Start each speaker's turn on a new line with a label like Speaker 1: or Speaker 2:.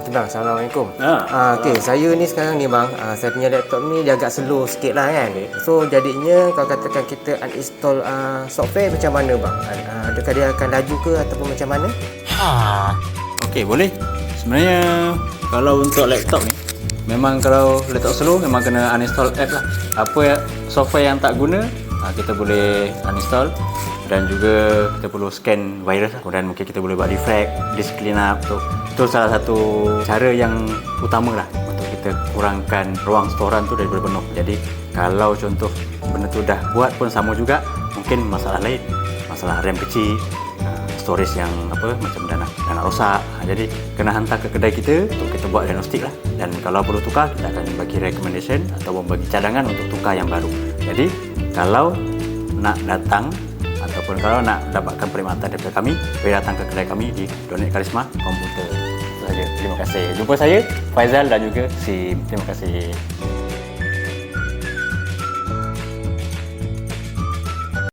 Speaker 1: Okey bang, Assalamualaikum.
Speaker 2: Okey,
Speaker 1: Saya ni sekarang ni bang, saya punya laptop ni dia agak slow sikit lah kan. So jadinya kalau katakan kita uninstall software macam mana bang? Adakah dia akan laju ke ataupun macam mana?
Speaker 2: Okey, boleh. Sebenarnya kalau untuk laptop ni, memang kalau laptop slow memang kena uninstall app lah. Apa software yang tak guna, kita boleh uninstall. Dan juga kita perlu scan virus lah. Kemudian mungkin kita boleh buat refresh, disk clean up. Itu salah satu cara yang utama lah untuk kita kurangkan ruang storan tu daripada penuh. Jadi kalau contoh benda tu dah buat pun sama juga, mungkin masalah lain, masalah RAM kecil, storage yang macam dah nak rosak. Jadi kena hantar ke kedai kita untuk kita buat diagnostik lah. Dan kalau perlu tukar, kita akan bagi recommendation ataupun bagi cadangan untuk tukar yang baru. Jadi kalau nak datang ataupun kalau nak dapatkan perkhidmatan daripada kami, boleh datang ke kedai kami di Donate Karisma Komputer. Itu saja. Terima kasih. Jumpa saya Faizal dan juga Sim. Terima kasih.